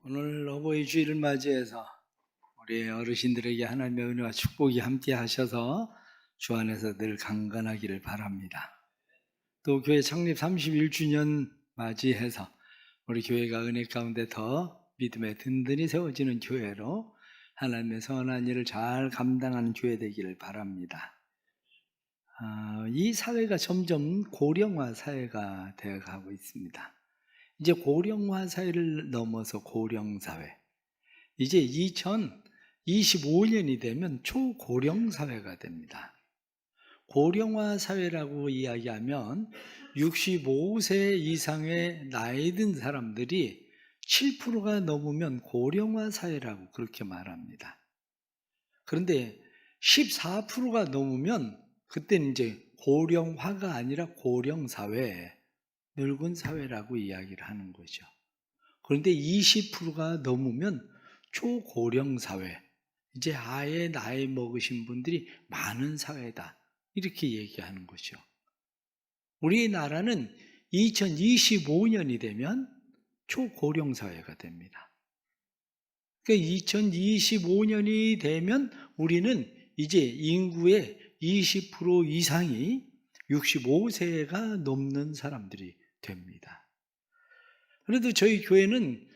오늘 어버이 주일을 맞이해서 우리 어르신들에게 하나님의 은혜와 축복이 함께 하셔서 주 안에서 늘 강건하기를 바랍니다. 또 교회 창립 31주년 맞이해서 우리 교회가 은혜 가운데 더 믿음에 든든히 세워지는 교회로 하나님의 선한 일을 잘 감당하는 교회 되기를 바랍니다. 이 사회가 점점 고령화 사회가 되어가고 있습니다. 이제 고령화 사회를 넘어서 고령사회, 이제 2025년이 되면 초고령 사회가 됩니다. 고령화 사회라고 이야기하면 65세 이상의 나이 든 사람들이 7%가 넘으면 고령화 사회라고 그렇게 말합니다. 그런데 14%가 넘으면 그때는 이제 고령화가 아니라 고령사회, 늙은 사회라고 이야기를 하는 거죠. 그런데 20%가 넘으면 초고령 사회, 이제 아예 나이 먹으신 분들이 많은 사회다, 이렇게 얘기하는 거죠. 우리나라는 2025년이 되면 초고령 사회가 됩니다. 그러니까 2025년이 되면 우리는 이제 인구의 20% 이상이 65세가 넘는 사람들이 됩니다. 그래도 저희 교회는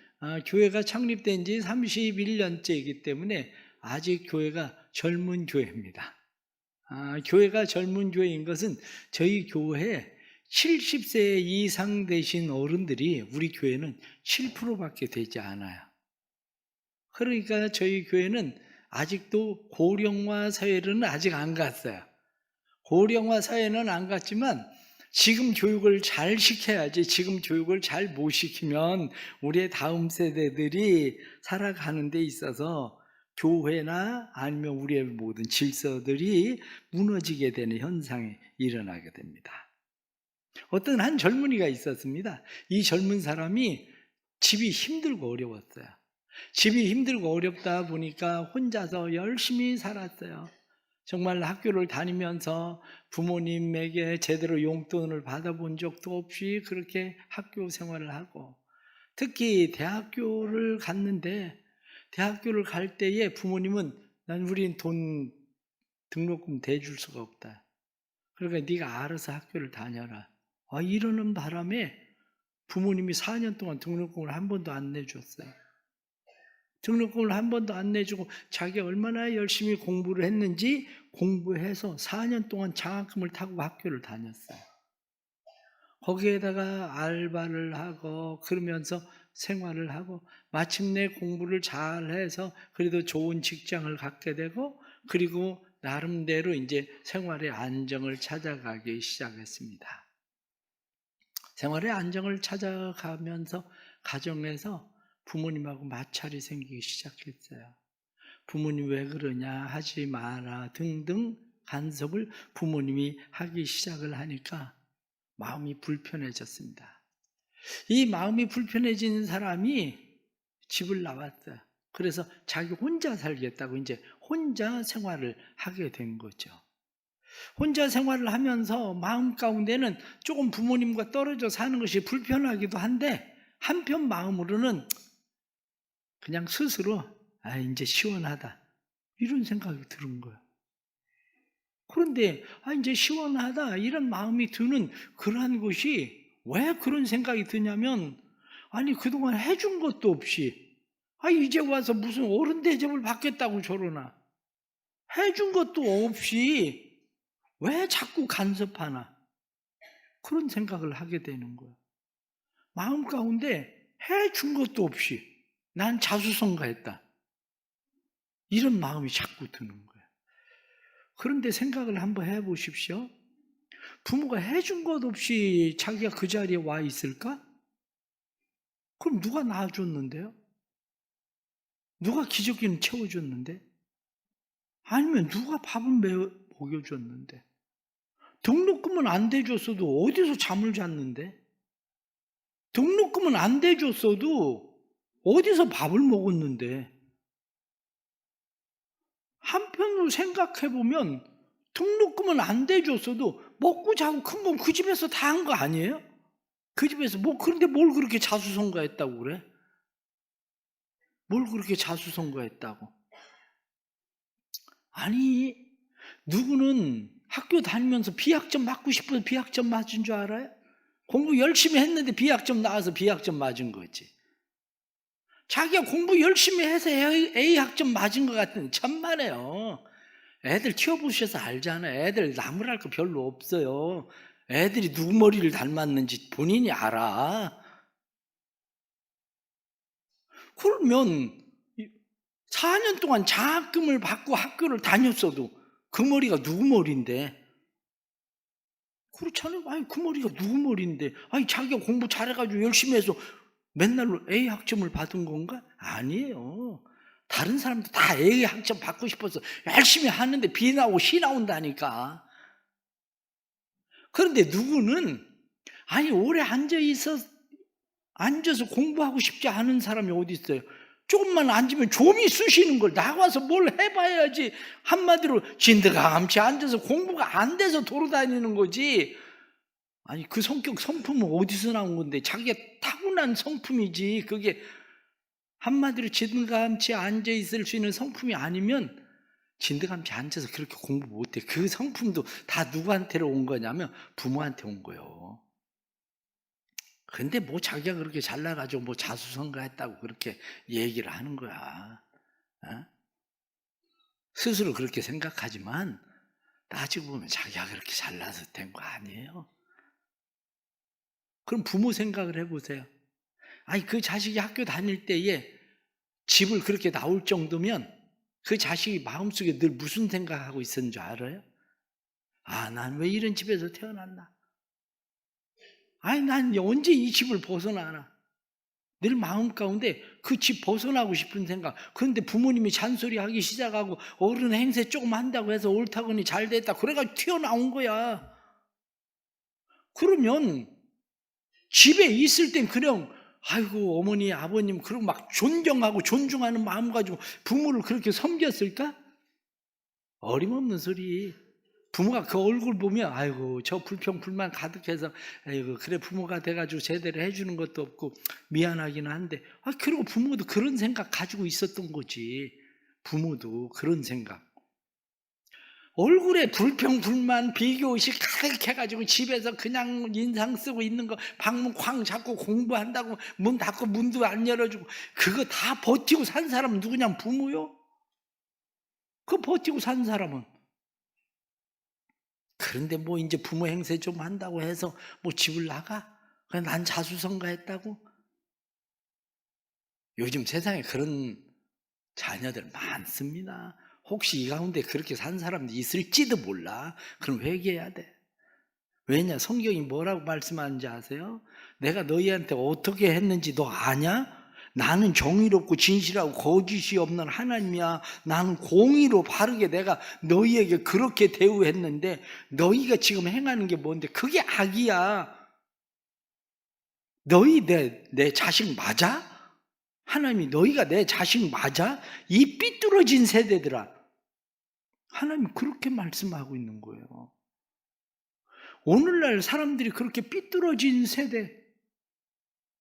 교회가 창립된 지 31년째이기 때문에 아직 교회가 젊은 교회입니다. 교회가 젊은 교회인 것은 저희 교회에 70세 이상 되신 어른들이 우리 교회는 7%밖에 되지 않아요. 그러니까 저희 교회는 아직도 고령화 사회로는 아직 안 갔어요. 고령화 사회는 안 갔지만 지금 교육을 잘 시켜야지, 지금 교육을 잘 못 시키면 우리의 다음 세대들이 살아가는 데 있어서 교회나 아니면 우리의 모든 질서들이 무너지게 되는 현상이 일어나게 됩니다. 어떤 한 젊은이가 있었습니다. 이 젊은 사람이 집이 힘들고 어려웠어요. 집이 힘들고 어렵다 보니까 혼자서 열심히 살았어요. 정말 학교를 다니면서 부모님에게 제대로 용돈을 받아본 적도 없이 그렇게 학교 생활을 하고, 특히 대학교를 갔는데 대학교를 갈 때에 부모님은 우린 돈 등록금 대줄 수가 없다, 그러니까 네가 알아서 학교를 다녀라, 이러는 바람에 부모님이 4년 동안 등록금을 한 번도 안 내줬어요. 등록금을 한 번도 안 내주고 자기가 얼마나 열심히 공부를 했는지 공부해서 4년 동안 장학금을 타고 학교를 다녔어요. 거기에다가 알바를 하고 그러면서 생활을 하고 마침내 공부를 잘해서 그래도 좋은 직장을 갖게 되고, 그리고 나름대로 이제 생활의 안정을 찾아가기 시작했습니다. 생활의 안정을 찾아가면서 가정에서 부모님하고 마찰이 생기기 시작했어요. 부모님 왜 그러냐, 하지 마라 등등 간섭을 부모님이 하기 시작을 하니까 마음이 불편해졌습니다. 이 마음이 불편해진 사람이 집을 나왔어요. 그래서 자기 혼자 살겠다고 이제 혼자 생활을 하게 된 거죠. 혼자 생활을 하면서 마음 가운데는 조금 부모님과 떨어져 사는 것이 불편하기도 한데, 한편 마음으로는 그냥 스스로 이제 시원하다, 이런 생각이 드는 거예요. 그런데 이제 시원하다 이런 마음이 드는 그러한 것이 왜 그런 생각이 드냐면, 그동안 해준 것도 없이 이제 와서 무슨 어른 대접을 받겠다고 저러나, 해준 것도 없이 왜 자꾸 간섭하나, 그런 생각을 하게 되는 거예요. 마음 가운데 해준 것도 없이 난 자수성가했다, 이런 마음이 자꾸 드는 거예요. 그런데 생각을 한번 해보십시오. 부모가 해준 것 없이 자기가 그 자리에 와 있을까? 그럼 누가 낳아줬는데요? 누가 기저귀는 채워줬는데? 아니면 누가 밥은 먹여줬는데? 등록금은 안 대줬어도 어디서 잠을 잤는데? 등록금은 안 대줬어도 어디서 밥을 먹었는데? 한편으로 생각해보면 등록금은 안 대줬어도 먹고 자고 큰 건 그 집에서 다 한 거 아니에요? 그 집에서 그런데 뭘 그렇게 자수성가했다고 그래? 뭘 그렇게 자수성가했다고? 아니, 누구는 학교 다니면서 B학점 맞고 싶어서 B학점 맞은 줄 알아요? 공부 열심히 했는데 B학점 나와서 B학점 맞은 거지. 자기가 공부 열심히 해서 A학점 맞은 것 같은 천만에요. 애들 키워보셔서 알잖아요. 애들 나무랄 거 별로 없어요. 애들이 누구 머리를 닮았는지 본인이 알아. 그러면 4년 동안 장학금을 받고 학교를 다녔어도 그 머리가 누구 머리인데? 그렇잖아요. 아니, 그 머리가 누구 머리인데? 아니, 자기가 공부 잘해가지고 열심히 해서 맨날 A 학점을 받은 건가? 아니에요. 다른 사람도 다 A 학점 받고 싶어서 열심히 하는데 B 나오고 C 나온다니까. 그런데 누구는 아니, 오래 앉아서 공부하고 싶지 않은 사람이 어디 있어요? 조금만 앉으면 좀이 쑤시는 걸 나가서 뭘 해봐야지. 한마디로 진드감치 앉아서 공부가 안 돼서 돌아다니는 거지. 아니, 그 성격 성품은 어디서 나온 건데? 자기가 타고난 성품이지. 그게 한마디로 진드감치 앉아있을 수 있는 성품이 아니면 진드감치 앉아서 그렇게 공부 못해. 그 성품도 다 누구한테로 온 거냐면 부모한테 온 거예요. 근데 뭐 자기가 그렇게 잘나가지고 뭐 자수성가했다고 그렇게 얘기를 하는 거야. 어? 스스로 그렇게 생각하지만 따지고 보면 자기가 그렇게 잘나서 된 거 아니에요. 그럼 부모 생각을 해보세요. 아니, 그 자식이 학교 다닐 때에 집을 그렇게 나올 정도면 그 자식이 마음속에 늘 무슨 생각하고 있었는 줄 알아요? 아, 난 왜 이런 집에서 태어났나? 아니, 난 언제 이 집을 벗어나나? 늘 마음 가운데 그 집 벗어나고 싶은 생각. 그런데 부모님이 잔소리하기 시작하고 어른 행세 조금 한다고 해서 옳다거니 잘 됐다 그래가지고 튀어나온 거야. 그러면 집에 있을 땐 그냥 아이고 어머니 아버님 그런 막 존경하고 존중하는 마음 가지고 부모를 그렇게 섬겼을까? 어림없는 소리. 부모가 그 얼굴 보면 아이고 저 불평불만 가득해서 아이고 그래 부모가 돼가지고 제대로 해주는 것도 없고 미안하기는 한데 그리고 부모도 그런 생각 가지고 있었던 거지. 부모도 그런 생각. 얼굴에 불평불만 비교의식 가득해가지고 집에서 그냥 인상 쓰고 있는 거 방문 쾅 잡고 공부한다고 문 닫고 문도 안 열어주고 그거 다 버티고 산 사람은 누구냐? 부모요? 그거 버티고 산 사람은. 그런데 뭐 이제 부모 행세 좀 한다고 해서 뭐 집을 나가? 그냥 난 자수성가했다고? 요즘 세상에 그런 자녀들 많습니다. 혹시 이 가운데 그렇게 산 사람도 있을지도 몰라. 그럼 회개해야 돼. 왜냐? 성경이 뭐라고 말씀하는지 아세요? 내가 너희한테 어떻게 했는지 너 아냐? 나는 정의롭고 진실하고 거짓이 없는 하나님이야. 나는 공의로 바르게 내가 너희에게 그렇게 대우했는데 너희가 지금 행하는 게 뭔데? 그게 악이야. 너희 내 자식 맞아? 하나님이 너희가 내 자식 맞아? 이 삐뚤어진 세대들아. 하나님 그렇게 말씀하고 있는 거예요. 오늘날 사람들이 그렇게 삐뚤어진 세대,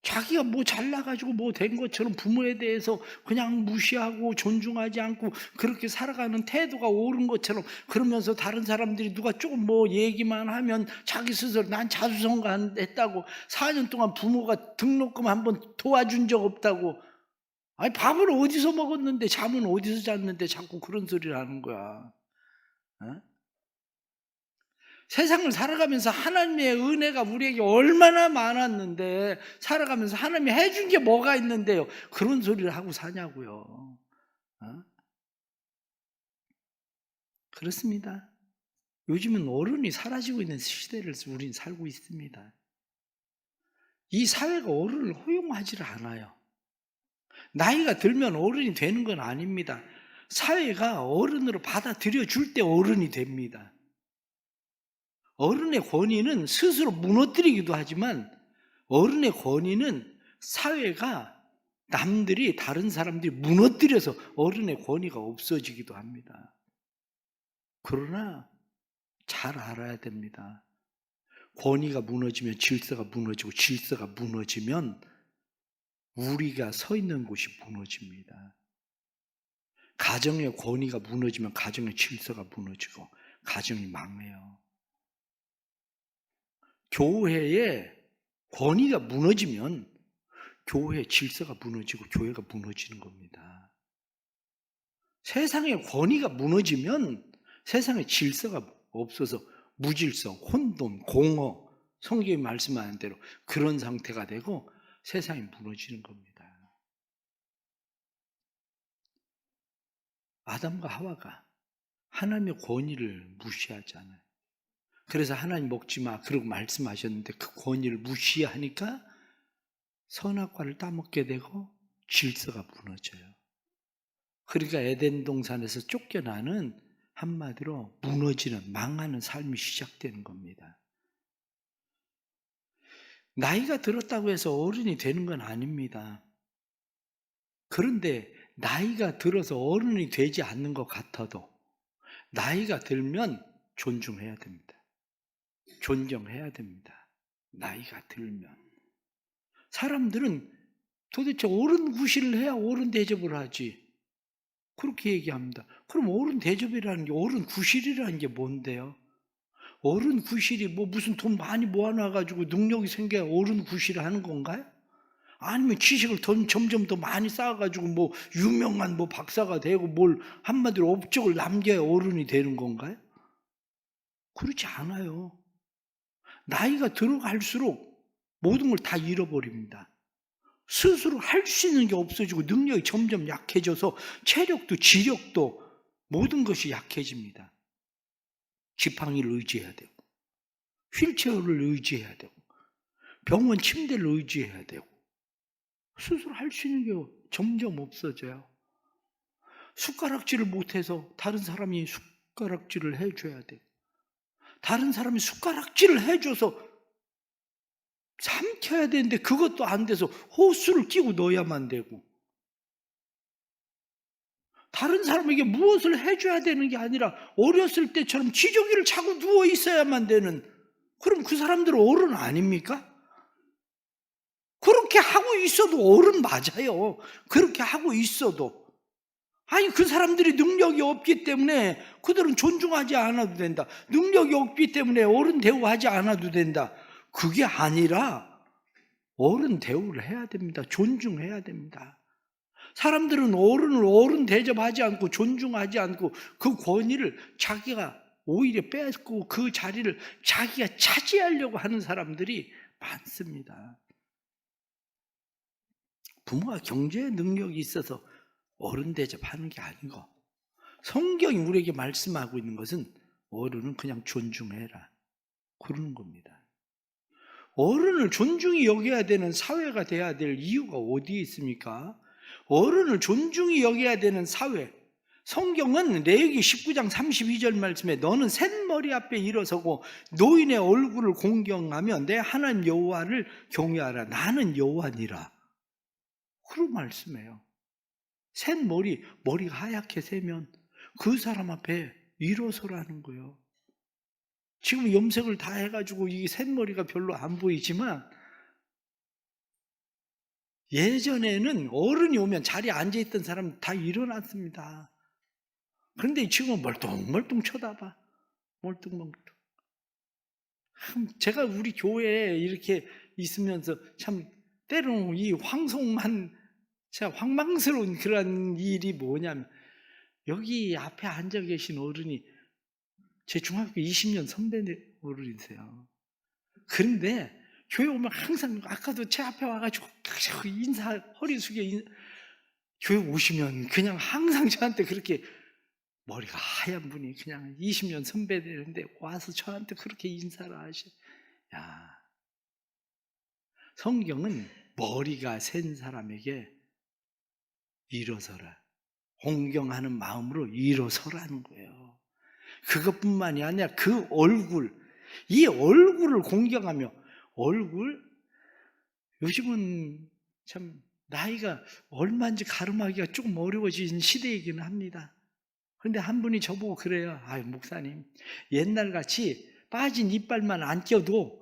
자기가 뭐 잘나가지고 뭐 된 것처럼 부모에 대해서 그냥 무시하고 존중하지 않고 그렇게 살아가는 태도가 옳은 것처럼 그러면서 다른 사람들이 누가 조금 뭐 얘기만 하면 자기 스스로 난 자수성가했다고 4년 동안 부모가 등록금 한번 도와준 적 없다고. 아니 밥을 어디서 먹었는데 잠은 어디서 잤는데 자꾸 그런 소리를 하는 거야. 어? 세상을 살아가면서 하나님의 은혜가 우리에게 얼마나 많았는데 살아가면서 하나님이 해준 게 뭐가 있는데요? 그런 소리를 하고 사냐고요. 어? 그렇습니다. 요즘은 어른이 사라지고 있는 시대를 우리는 살고 있습니다. 이 사회가 어른을 허용하지 않아요. 나이가 들면 어른이 되는 건 아닙니다. 사회가 어른으로 받아들여 줄 때 어른이 됩니다. 어른의 권위는 스스로 무너뜨리기도 하지만 어른의 권위는 사회가 남들이 다른 사람들이 무너뜨려서 어른의 권위가 없어지기도 합니다. 그러나 잘 알아야 됩니다. 권위가 무너지면 질서가 무너지고 질서가 무너지면 우리가 서 있는 곳이 무너집니다. 가정의 권위가 무너지면 가정의 질서가 무너지고 가정이 망해요. 교회의 권위가 무너지면 교회의 질서가 무너지고 교회가 무너지는 겁니다. 세상의 권위가 무너지면 세상의 질서가 없어서 무질서, 혼돈, 공허, 성경이 말씀하는 대로 그런 상태가 되고 세상이 무너지는 겁니다. 아담과 하와가 하나님의 권위를 무시하잖아요. 그래서 하나님 먹지 마 그러고 말씀하셨는데 그 권위를 무시하니까 선악과를 따먹게 되고 질서가 무너져요. 그러니까 에덴 동산에서 쫓겨나는 한마디로 무너지는 망하는 삶이 시작되는 겁니다. 나이가 들었다고 해서 어른이 되는 건 아닙니다. 그런데 나이가 들어서 어른이 되지 않는 것 같아도 나이가 들면 존중해야 됩니다. 존경해야 됩니다. 나이가 들면. 사람들은 도대체 어른 구실을 해야 어른 대접을 하지. 그렇게 얘기합니다. 그럼 어른 대접이라는 게 어른 구실이라는 게 뭔데요? 어른 구실이 뭐 무슨 돈 많이 모아놔가지고 능력이 생겨야 어른 구실을 하는 건가요? 아니면 지식을 점점 더 많이 쌓아가지고 뭐 유명한 뭐 박사가 되고 뭘 한마디로 업적을 남겨야 어른이 되는 건가요? 그렇지 않아요. 나이가 들어갈수록 모든 걸 다 잃어버립니다. 스스로 할 수 있는 게 없어지고 능력이 점점 약해져서 체력도 지력도 모든 것이 약해집니다. 지팡이를 의지해야 되고 휠체어를 의지해야 되고 병원 침대를 의지해야 되고 스스로 할 수 있는 게 점점 없어져요. 숟가락질을 못해서 다른 사람이 숟가락질을 해줘야 돼요. 다른 사람이 숟가락질을 해줘서 삼켜야 되는데 그것도 안 돼서 호수를 끼고 넣어야만 되고 다른 사람에게 무엇을 해줘야 되는 게 아니라 어렸을 때처럼 지저귀를 차고 누워 있어야만 되는 그럼 그 사람들은 어른 아닙니까? 그렇게 하고 있어도 어른 맞아요. 그렇게 하고 있어도 아니 그 사람들이 능력이 없기 때문에 그들은 존중하지 않아도 된다. 능력이 없기 때문에 어른 대우하지 않아도 된다. 그게 아니라 어른 대우를 해야 됩니다. 존중해야 됩니다. 사람들은 어른을 어른 대접하지 않고 존중하지 않고 그 권위를 자기가 오히려 뺏고 그 자리를 자기가 차지하려고 하는 사람들이 많습니다. 부모가 경제의 능력이 있어서 어른 대접하는 게 아니고 성경이 우리에게 말씀하고 있는 것은 어른은 그냥 존중해라 그러는 겁니다. 어른을 존중히 여겨야 되는 사회가 돼야 될 이유가 어디에 있습니까? 어른을 존중히 여겨야 되는 사회. 성경은 레위기 19장 32절 말씀에 너는 셋머리 앞에 일어서고 노인의 얼굴을 공경하며 내 하나님 여호와를 경외하라. 나는 여호와니라. 그런 말씀이에요. 셋머리, 머리가 하얗게 새면 그 사람 앞에 일어서라는 거예요. 지금 염색을 다 해가지고 이 셋머리가 별로 안 보이지만 예전에는 어른이 오면 자리에 앉아있던 사람 다 일어났습니다. 그런데 지금은 멀뚱멀뚱 쳐다봐. 멀뚱멀뚱. 제가 우리 교회에 이렇게 있으면서 참 때로는 이 황송한 제가 황망스러운 그런 일이 뭐냐면 여기 앞에 앉아 계신 어른이 제 중학교 20년 선배 어른이세요. 그런데 교회 오면 항상 아까도 제 앞에 와가지고 인사 허리 숙여 교회 오시면 그냥 항상 저한테 그렇게 머리가 하얀 분이 그냥 20년 선배 되는데 와서 저한테 그렇게 인사를 하셔. 야, 성경은 머리가 센 사람에게 일어서라. 공경하는 마음으로 일어서라는 거예요. 그것뿐만이 아니라 그 얼굴, 이 얼굴을 공경하며 얼굴? 요즘은 참 나이가 얼마인지 가름하기가 조금 어려워진 시대이기는 합니다. 그런데 한 분이 저보고 그래요. 아유 목사님 옛날같이 빠진 이빨만 안 껴도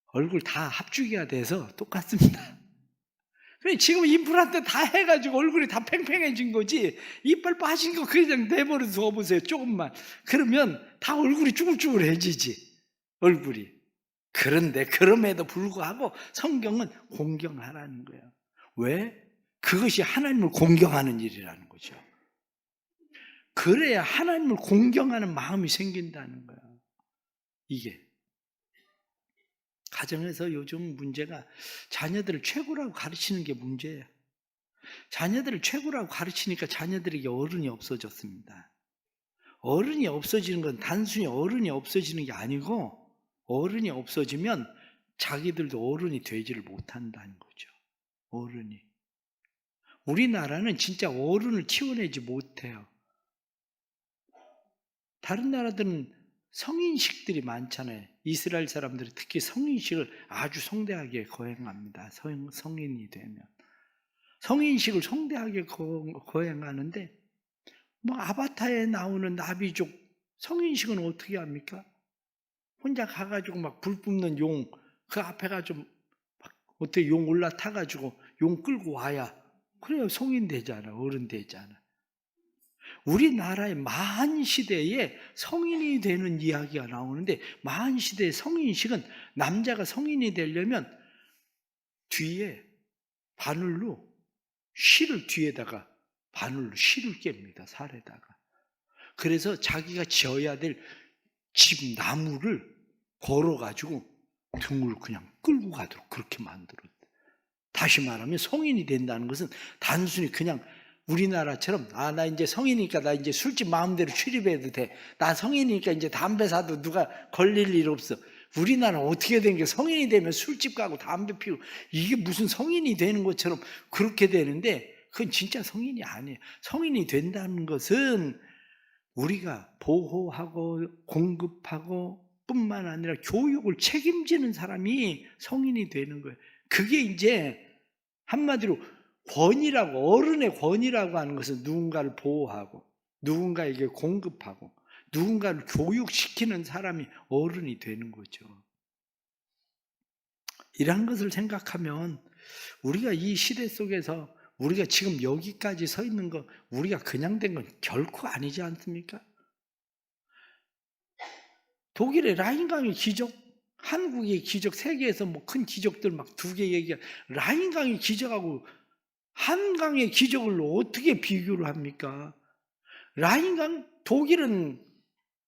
얼굴 다 합주기가 돼서 똑같습니다. 그래, 지금 임플란트 다 해가지고 얼굴이 다 팽팽해진 거지. 이빨 빠진 거 그냥 내버려 둬보세요. 조금만. 그러면 다 얼굴이 쭈글쭈글해지지. 얼굴이. 그런데 그럼에도 불구하고 성경은 공경하라는 거예요. 왜? 그것이 하나님을 공경하는 일이라는 거죠. 그래야 하나님을 공경하는 마음이 생긴다는 거예요. 이게. 가정에서 요즘 문제가 자녀들을 최고라고 가르치는 게 문제예요. 자녀들을 최고라고 가르치니까 자녀들에게 어른이 없어졌습니다. 어른이 없어지는 건 단순히 어른이 없어지는 게 아니고, 어른이 없어지면 자기들도 어른이 되지를 못한다는 거죠. 어른이. 우리나라는 진짜 어른을 키워내지 못해요. 다른 나라들은 성인식들이 많잖아요. 이스라엘 사람들이 특히 성인식을 아주 성대하게 거행합니다. 성인이 되면. 성인식을 성대하게 거행하는데, 뭐 아바타에 나오는 나비족 성인식은 어떻게 합니까? 혼자 가가지고 막 불 뿜는 용, 그 앞에 가지고 막 어떻게 용 올라타가지고 용 끌고 와야, 그래야 성인 되잖아, 어른 되잖아. 우리나라의 마한시대에 성인이 되는 이야기가 나오는데, 마한시대의 성인식은 남자가 성인이 되려면 뒤에 바늘로 실을 뒤에다가 바늘로 실을 깹니다. 살에다가. 그래서 자기가 지어야 될 집 나무를 걸어가지고 등을 그냥 끌고 가도록 그렇게 만들었어요. 다시 말하면 성인이 된다는 것은 단순히 그냥 우리나라처럼 나 이제 성인이니까 나 이제 술집 마음대로 출입해도 돼. 나 성인이니까 이제 담배 사도 누가 걸릴 일 없어. 우리나라는 어떻게 된 게 성인이 되면 술집 가고 담배 피우고 이게 무슨 성인이 되는 것처럼 그렇게 되는데, 그건 진짜 성인이 아니에요. 성인이 된다는 것은 우리가 보호하고 공급하고 뿐만 아니라 교육을 책임지는 사람이 성인이 되는 거예요. 그게 이제 한마디로 권위라고, 어른의 권위라고 하는 것은 누군가를 보호하고 누군가에게 공급하고 누군가를 교육시키는 사람이 어른이 되는 거죠. 이러한 것을 생각하면 우리가 이 시대 속에서 우리가 지금 여기까지 서 있는 거, 우리가 그냥 된 건 결코 아니지 않습니까? 독일의 라인강의 기적, 한국의 기적, 세계에서 뭐 큰 기적들 막 2개 얘기한 라인강의 기적하고 한강의 기적을 어떻게 비교를 합니까? 라인강, 독일은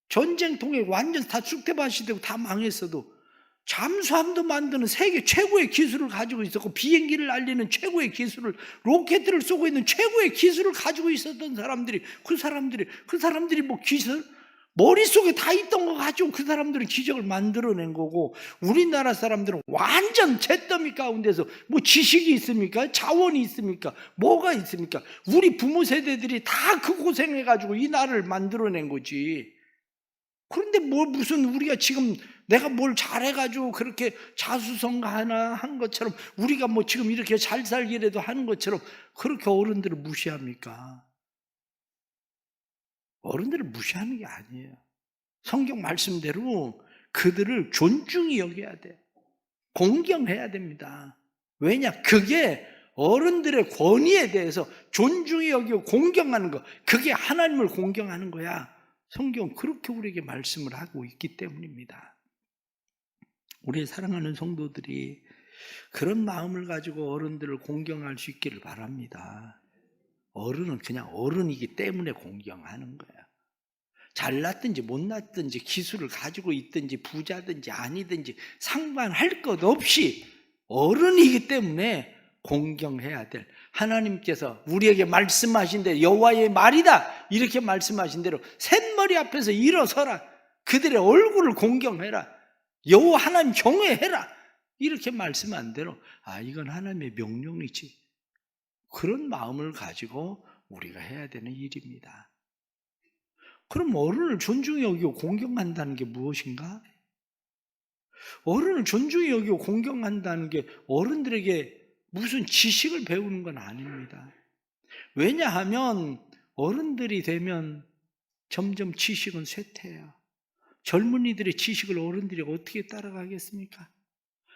전쟁 통해 완전 다 쑥대밭이 되고 다 망했어도 잠수함도 만드는 세계 최고의 기술을 가지고 있었고, 비행기를 날리는 최고의 기술을, 로켓들을 쏘고 있는 최고의 기술을 가지고 있었던 사람들이, 그 사람들이 뭐 기술, 머릿속에 다 있던 거 가지고 그 사람들은 기적을 만들어낸 거고, 우리나라 사람들은 완전 잿더미 가운데서 뭐 지식이 있습니까? 자원이 있습니까? 뭐가 있습니까? 우리 부모 세대들이 다 그 고생해가지고 이 나라를 만들어낸 거지. 그런데 무슨 우리가 지금 내가 뭘 잘해가지고 그렇게 자수성가하나 한 것처럼, 우리가 뭐 지금 이렇게 잘 살기라도 하는 것처럼 그렇게 어른들을 무시합니까? 어른들을 무시하는 게 아니에요. 성경 말씀대로 그들을 존중히 여겨야 돼. 공경해야 됩니다. 왜냐? 그게 어른들의 권위에 대해서 존중히 여기고 공경하는 거, 그게 하나님을 공경하는 거야. 성경 그렇게 우리에게 말씀을 하고 있기 때문입니다. 우리 사랑하는 성도들이 그런 마음을 가지고 어른들을 공경할 수 있기를 바랍니다. 어른은 그냥 어른이기 때문에 공경하는 거야. 잘났든지 못났든지 기술을 가지고 있든지 부자든지 아니든지 상관할 것 없이 어른이기 때문에 공경해야 될, 하나님께서 우리에게 말씀하신 대로 여호와의 말이다 이렇게 말씀하신 대로 샘머리 앞에서 일어서라, 그들의 얼굴을 공경해라, 여호와 하나님 경외해라 이렇게 말씀한 대로 이건 하나님의 명령이지, 그런 마음을 가지고 우리가 해야 되는 일입니다. 그럼 어른을 존중히 여기고 공경한다는 게 무엇인가? 어른을 존중히 여기고 공경한다는 게 어른들에게 무슨 지식을 배우는 건 아닙니다. 왜냐하면 어른들이 되면 점점 지식은 쇠퇴해요. 젊은이들의 지식을 어른들이 어떻게 따라가겠습니까?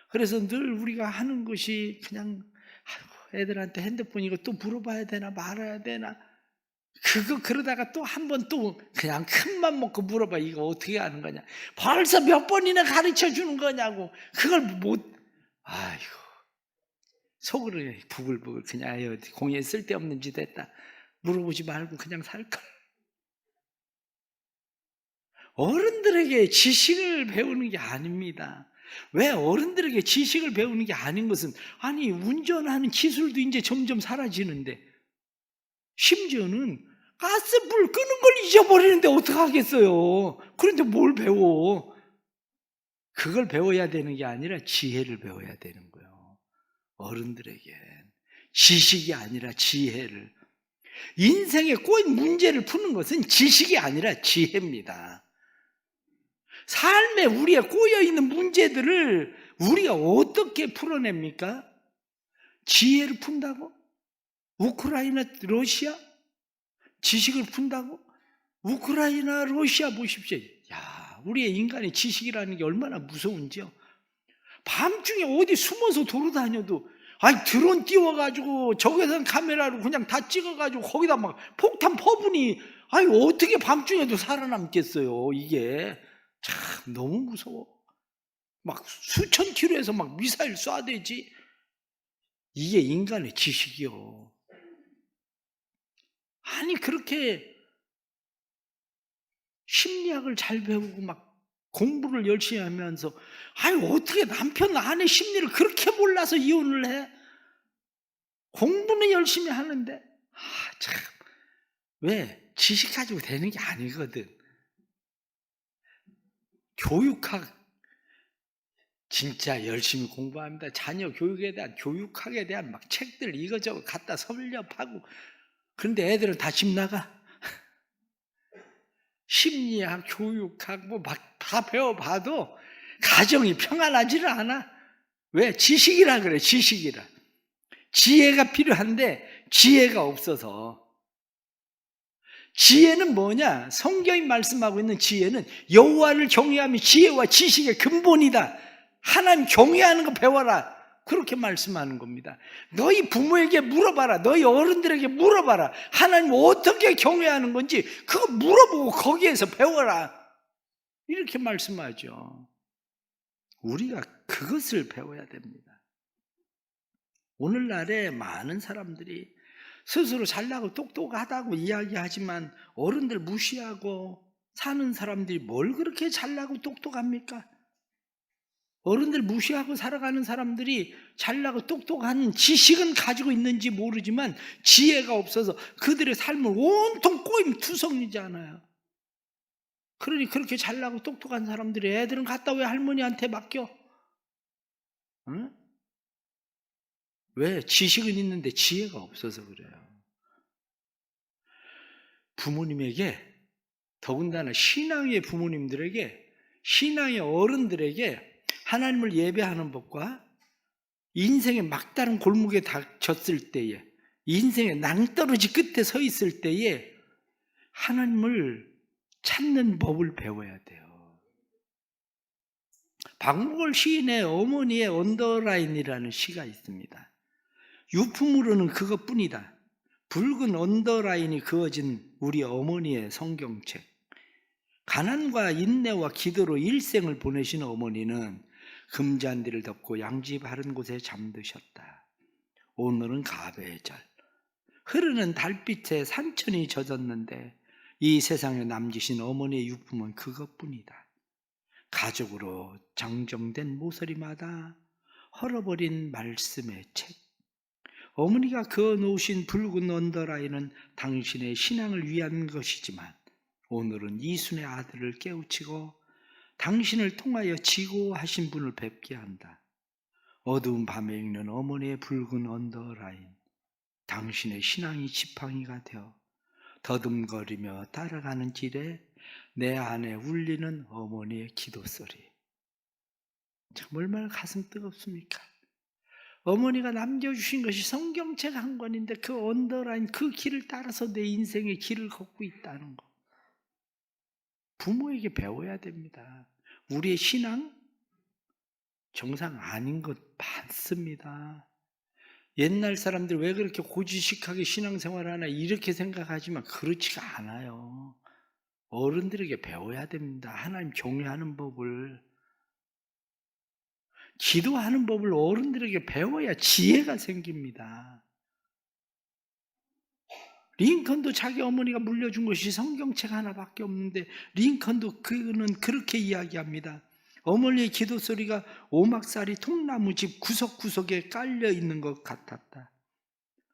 그래서 늘 우리가 하는 것이 그냥 애들한테 핸드폰 이거 또 물어봐야 되나 말아야 되나. 그러다가 또 한 번 또 그냥 큰맘 먹고 물어봐. 이거 어떻게 하는 거냐. 벌써 몇 번이나 가르쳐 주는 거냐고. 그걸 아이고. 속으로 부글부글 그냥 공에 쓸데없는 짓 했다. 물어보지 말고 그냥 살걸. 어른들에게 지식을 배우는 게 아닙니다. 왜 어른들에게 지식을 배우는 게 아닌 것은, 아니 운전하는 기술도 이제 점점 사라지는데, 심지어는 가스불 끄는 걸 잊어버리는데 어떡하겠어요. 그런데 뭘 배워. 그걸 배워야 되는 게 아니라 지혜를 배워야 되는 거예요. 어른들에게 지식이 아니라 지혜를. 인생에 꼬인 문제를 푸는 것은 지식이 아니라 지혜입니다. 삶에 우리가 꼬여있는 문제들을 우리가 어떻게 풀어냅니까? 지혜를 푼다고? 우크라이나, 러시아? 지식을 푼다고? 우크라이나, 러시아 보십시오. 야, 우리의 인간의 지식이라는 게 얼마나 무서운지요. 밤중에 어디 숨어서 돌아다녀도, 아니 드론 띄워가지고 저기서 카메라로 그냥 다 찍어가지고 거기다 막 폭탄 퍼부니, 아니 어떻게 밤중에도 살아남겠어요. 이게 참 너무 무서워. 막 수천 킬로에서 막 미사일 쏴대지. 이게 인간의 지식이요. 아니 그렇게 심리학을 잘 배우고 막 공부를 열심히 하면서, 아니 어떻게 남편 아내 심리를 그렇게 몰라서 이혼을 해? 공부는 열심히 하는데. 참, 왜? 지식 가지고 되는 게 아니거든. 교육학 진짜 열심히 공부합니다. 자녀 교육에 대한, 교육학에 대한 막 책들 이거저거 갖다 섭렵하고. 그런데 애들은 다 집 나가. 심리학, 교육학 뭐 막 다 배워봐도 가정이 평안하지를 않아. 왜? 지식이라 그래. 지식이라. 지혜가 필요한데 지혜가 없어서. 지혜는 뭐냐? 성경이 말씀하고 있는 지혜는 여호와를 경외함이 지혜와 지식의 근본이다. 하나님 경외하는 거 배워라. 그렇게 말씀하는 겁니다. 너희 부모에게 물어봐라. 너희 어른들에게 물어봐라. 하나님 어떻게 경외하는 건지 그거 물어보고 거기에서 배워라. 이렇게 말씀하죠. 우리가 그것을 배워야 됩니다. 오늘날에 많은 사람들이 스스로 잘나고 똑똑하다고 이야기하지만 어른들 무시하고 사는 사람들이 뭘 그렇게 잘나고 똑똑합니까? 어른들 무시하고 살아가는 사람들이 잘나고 똑똑한 지식은 가지고 있는지 모르지만 지혜가 없어서 그들의 삶을 온통 꼬임 투성이잖아요. 그러니 그렇게 잘나고 똑똑한 사람들이 애들은 갖다 왜 할머니한테 맡겨? 응? 왜? 지식은 있는데 지혜가 없어서 그래요. 부모님에게, 더군다나 신앙의 부모님들에게, 신앙의 어른들에게 하나님을 예배하는 법과 인생의 막다른 골목에 닥쳤을 때에, 인생의 낭떠러지 끝에 서 있을 때에 하나님을 찾는 법을 배워야 돼요. 박목월 시인의 어머니의 언더라인이라는 시가 있습니다. 유품으로는 그것뿐이다. 붉은 언더라인이 그어진 우리 어머니의 성경책. 가난과 인내와 기도로 일생을 보내신 어머니는 금잔디를 덮고 양지 바른 곳에 잠드셨다. 오늘은 가베의 절. 흐르는 달빛에 산천이 젖었는데 이 세상에 남기신 어머니의 유품은 그것뿐이다. 가죽으로 정정된 모서리마다 헐어버린 말씀의 책. 어머니가 그어 놓으신 붉은 언더라인은 당신의 신앙을 위한 것이지만 오늘은 이순의 아들을 깨우치고 당신을 통하여 지고하신 분을 뵙게 한다. 어두운 밤에 읽는 어머니의 붉은 언더라인, 당신의 신앙이 지팡이가 되어 더듬거리며 따라가는 길에 내 안에 울리는 어머니의 기도소리. 참 얼마나 가슴 뜨겁습니까? 어머니가 남겨주신 것이 성경책 한 권인데 그 언더라인, 그 길을 따라서 내 인생의 길을 걷고 있다는 거. 부모에게 배워야 됩니다. 우리의 신앙 정상 아닌 것 많습니다. 옛날 사람들 왜 그렇게 고지식하게 신앙생활을 하나 이렇게 생각하지만 그렇지가 않아요. 어른들에게 배워야 됩니다. 하나님 경외하는 법을. 기도하는 법을 어른들에게 배워야 지혜가 생깁니다. 링컨도 자기 어머니가 물려준 것이 성경책 하나밖에 없는데 링컨도 그는 그렇게 이야기합니다. 어머니의 기도 소리가 오막살이 통나무집 구석구석에 깔려 있는 것 같았다.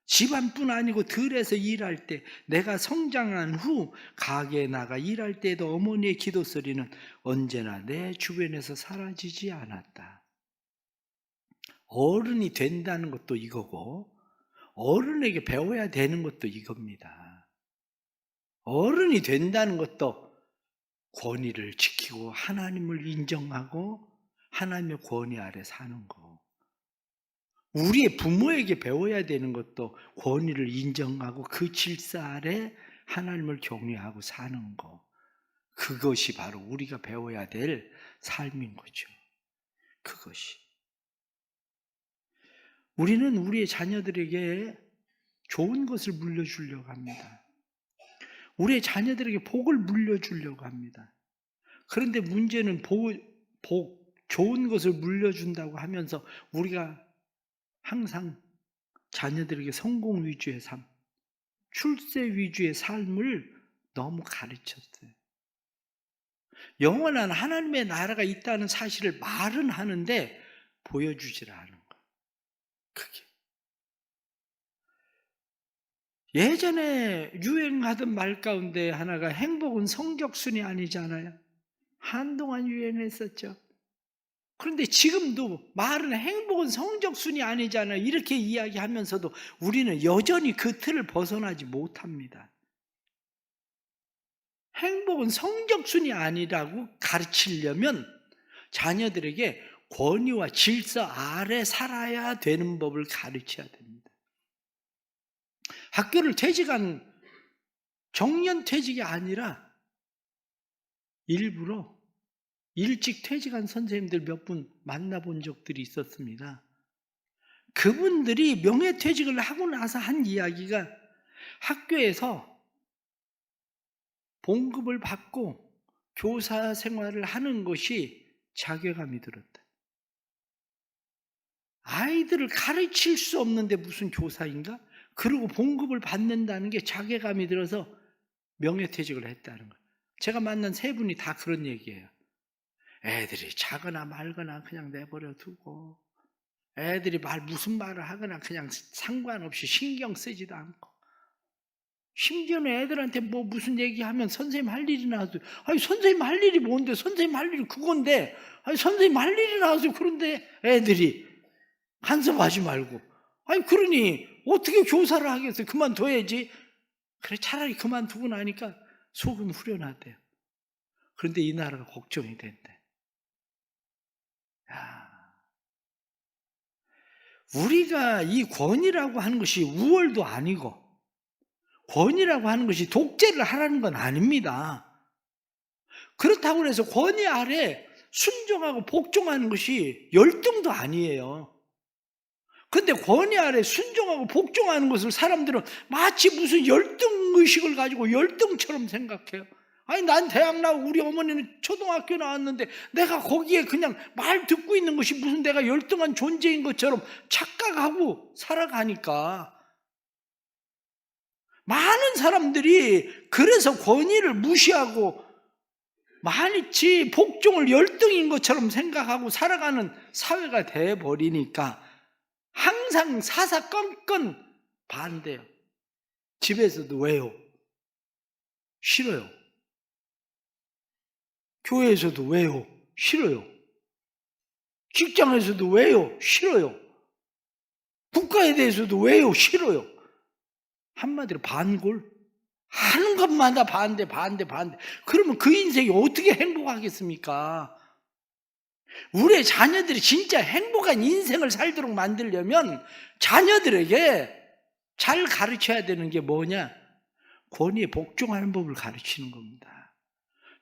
집안뿐 아니고 들에서 일할 때, 내가 성장한 후 가게에 나가 일할 때에도 어머니의 기도 소리는 언제나 내 주변에서 사라지지 않았다. 어른이 된다는 것도 이거고 어른에게 배워야 되는 것도 이겁니다. 어른이 된다는 것도 권위를 지키고 하나님을 인정하고 하나님의 권위 아래 사는 거. 우리의 부모에게 배워야 되는 것도 권위를 인정하고 그 질서 아래 하나님을 경외하고 사는 거. 그것이 바로 우리가 배워야 될 삶인 거죠. 그것이. 우리는 우리의 자녀들에게 좋은 것을 물려주려고 합니다. 우리의 자녀들에게 복을 물려주려고 합니다. 그런데 문제는 좋은 것을 물려준다고 하면서 우리가 항상 자녀들에게 성공 위주의 삶, 출세 위주의 삶을 너무 가르쳤어요. 영원한 하나님의 나라가 있다는 사실을 말은 하는데 보여주질 않은 거예요. 그게. 예전에 유행하던 말 가운데 하나가 행복은 성적순이 아니잖아요. 한동안 유행했었죠. 그런데 지금도 말은 행복은 성적순이 아니잖아요. 이렇게 이야기하면서도 우리는 여전히 그 틀을 벗어나지 못합니다. 행복은 성적순이 아니라고 가르치려면 자녀들에게 권위와 질서 아래 살아야 되는 법을 가르쳐야 됩니다. 학교를 퇴직한 정년퇴직이 아니라 일부러 일찍 퇴직한 선생님들 몇 분 만나본 적들이 있었습니다. 그분들이 명예퇴직을 하고 나서 한 이야기가 학교에서 봉급을 받고 교사 생활을 하는 것이 자괴감이 들었다. 아이들을 가르칠 수 없는데 무슨 교사인가? 그리고 봉급을 받는다는 게 자괴감이 들어서 명예퇴직을 했다는 거예요. 제가 만난 세 분이 다 그런 얘기예요. 애들이 자거나 말거나 그냥 내버려 두고 애들이 무슨 말을 하거나 그냥 상관없이 신경 쓰지도 않고 심지어는 애들한테 무슨 얘기하면 선생님 할 일이 나와서 아니 선생님 할 일이 뭔데 선생님 할 일이 그건데 아니 선생님 할 일이 나와서 그런데 애들이 간섭하지 말고 아니 그러니 어떻게 교사를 하겠어요? 그만둬야지. 그래 차라리 그만두고 나니까 속은 후련하대요. 그런데 이 나라가 걱정이 된대. 우리가 이 권위라고 하는 것이 우월도 아니고 권위라고 하는 것이 독재를 하라는 건 아닙니다. 그렇다고 해서 권위 아래 순종하고 복종하는 것이 열등도 아니에요. 그런데 권위 아래 순종하고 복종하는 것을 사람들은 마치 무슨 열등의식을 가지고 열등처럼 생각해요. 아니 난 대학 나오고 우리 어머니는 초등학교 나왔는데 내가 거기에 그냥 말 듣고 있는 것이 무슨 내가 열등한 존재인 것처럼 착각하고 살아가니까 많은 사람들이 그래서 권위를 무시하고 마치 복종을 열등인 것처럼 생각하고 살아가는 사회가 돼버리니까 항상 사사건건 반대요. 집에서도 왜요? 싫어요. 교회에서도 왜요? 싫어요. 직장에서도 왜요? 싫어요. 국가에 대해서도 왜요? 싫어요. 한마디로 반골. 하는 것마다 반대. 그러면 그 인생이 어떻게 행복하겠습니까? 우리의 자녀들이 진짜 행복한 인생을 살도록 만들려면 자녀들에게 잘 가르쳐야 되는 게 뭐냐? 권위에 복종하는 법을 가르치는 겁니다.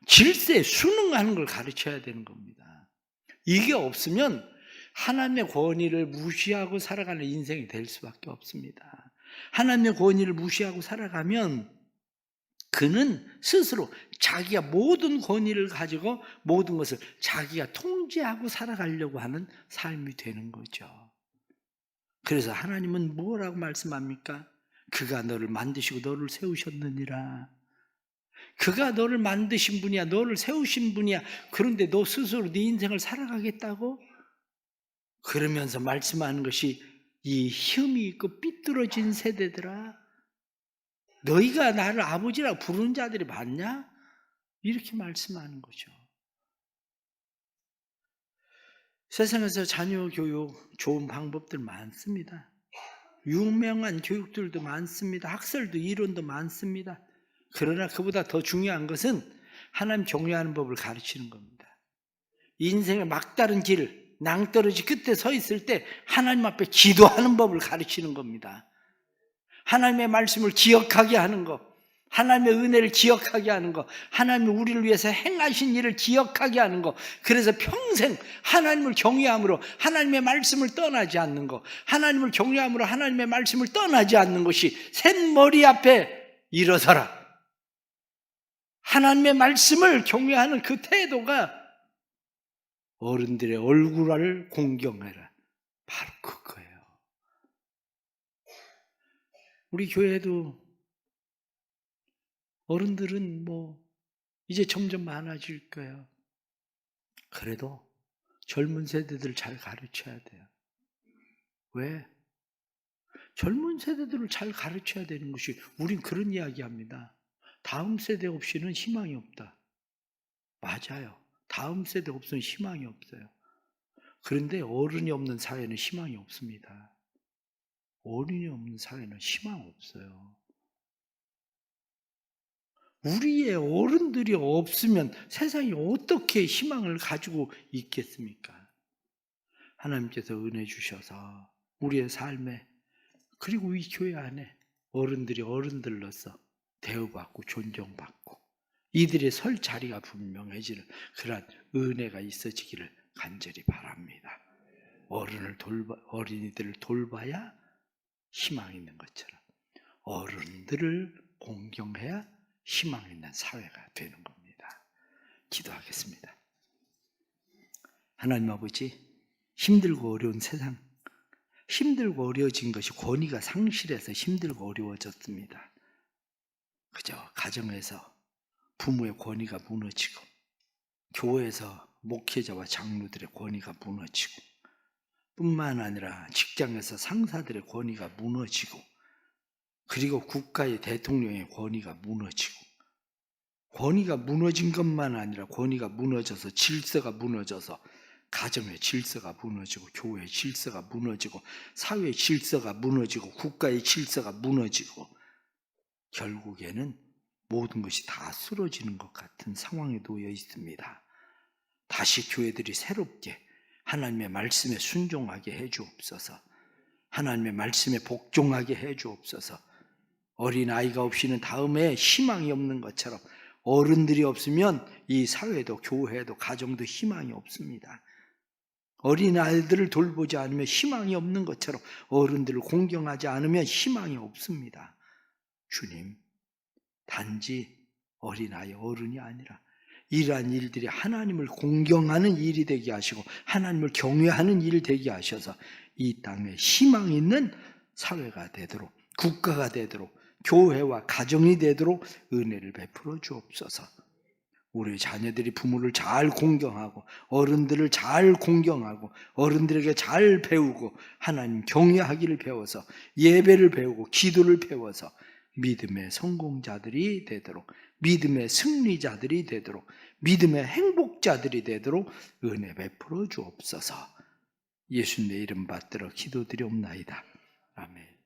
질서에 순응하는 걸 가르쳐야 되는 겁니다. 이게 없으면 하나님의 권위를 무시하고 살아가는 인생이 될 수밖에 없습니다. 하나님의 권위를 무시하고 살아가면 그는 스스로 자기가 모든 권위를 가지고 모든 것을 자기가 통제하고 살아가려고 하는 삶이 되는 거죠. 그래서 하나님은 뭐라고 말씀합니까? 그가 너를 만드시고 너를 세우셨느니라. 그가 너를 만드신 분이야. 너를 세우신 분이야. 그런데 너 스스로 네 인생을 살아가겠다고? 그러면서 말씀하는 것이 이 흠이 있고 삐뚤어진 세대들아, 너희가 나를 아버지라고 부르는 자들이 많냐? 이렇게 말씀하는 거죠. 세상에서 자녀 교육 좋은 방법들 많습니다. 유명한 교육들도 많습니다. 학설도 이론도 많습니다. 그러나 그보다 더 중요한 것은 하나님 경외하는 법을 가르치는 겁니다. 인생의 막다른 길, 낭떠러지 끝에 서 있을 때 하나님 앞에 기도하는 법을 가르치는 겁니다. 하나님의 말씀을 기억하게 하는 것, 하나님의 은혜를 기억하게 하는 것, 하나님이 우리를 위해서 행하신 일을 기억하게 하는 것, 그래서 평생 하나님을 경외함으로 하나님의 말씀을 떠나지 않는 것, 하나님을 경외함으로 하나님의 말씀을 떠나지 않는 것이 샘머리 앞에 일어서라. 하나님의 말씀을 경외하는 그 태도가 어른들의 얼굴을 공경해라. 바로 그거예요. 우리 교회도 어른들은 이제 점점 많아질 거예요. 그래도 젊은 세대들 잘 가르쳐야 돼요. 왜? 젊은 세대들을 잘 가르쳐야 되는 것이, 우린 그런 이야기 합니다. 다음 세대 없이는 희망이 없다. 맞아요. 다음 세대 없으면 희망이 없어요. 그런데 어른이 없는 사회는 희망이 없습니다. 어른이 없는 사회는 희망 없어요. 우리의 어른들이 없으면 세상이 어떻게 희망을 가지고 있겠습니까? 하나님께서 은혜 주셔서 우리의 삶에, 그리고 이 교회 안에 어른들이 어른들로서 대우받고 존경받고 이들의 설 자리가 분명해지는 그러한 은혜가 있어지기를 간절히 바랍니다. 어린이들을 돌봐야 희망 있는 것처럼 어른들을 공경해야 희망 있는 사회가 되는 겁니다. 기도하겠습니다. 하나님 아버지, 힘들고 어려운 세상, 힘들고 어려워진 것이 권위가 상실해서 힘들고 어려워졌습니다. 그저 가정에서 부모의 권위가 무너지고, 교회에서 목회자와 장로들의 권위가 무너지고, 뿐만 아니라 직장에서 상사들의 권위가 무너지고, 그리고 국가의 대통령의 권위가 무너지고, 권위가 무너진 것만 아니라 권위가 무너져서 질서가 무너져서 가정의 질서가 무너지고, 교회의 질서가 무너지고, 사회의 질서가 무너지고, 국가의 질서가 무너지고, 결국에는 모든 것이 다 쓰러지는 것 같은 상황에 놓여 있습니다. 다시 교회들이 새롭게 하나님의 말씀에 순종하게 해 주옵소서. 하나님의 말씀에 복종하게 해 주옵소서. 어린아이가 없이는 다음에 희망이 없는 것처럼 어른들이 없으면 이 사회도 교회도 가정도 희망이 없습니다. 어린아이들을 돌보지 않으면 희망이 없는 것처럼 어른들을 공경하지 않으면 희망이 없습니다. 주님, 단지 어린아이, 어른이 아니라 이러한 일들이 하나님을 공경하는 일이 되게 하시고 하나님을 경외하는 일이 되게 하셔서 이 땅에 희망 있는 사회가 되도록, 국가가 되도록, 교회와 가정이 되도록 은혜를 베풀어 주옵소서. 우리 자녀들이 부모를 잘 공경하고 어른들을 잘 공경하고 어른들에게 잘 배우고 하나님 경외하기를 배워서 예배를 배우고 기도를 배워서 믿음의 성공자들이 되도록, 믿음의 승리자들이 되도록, 믿음의 행복자들이 되도록 은혜 베풀어 주옵소서. 예수님의 이름 받들어 기도드리옵나이다. 아멘.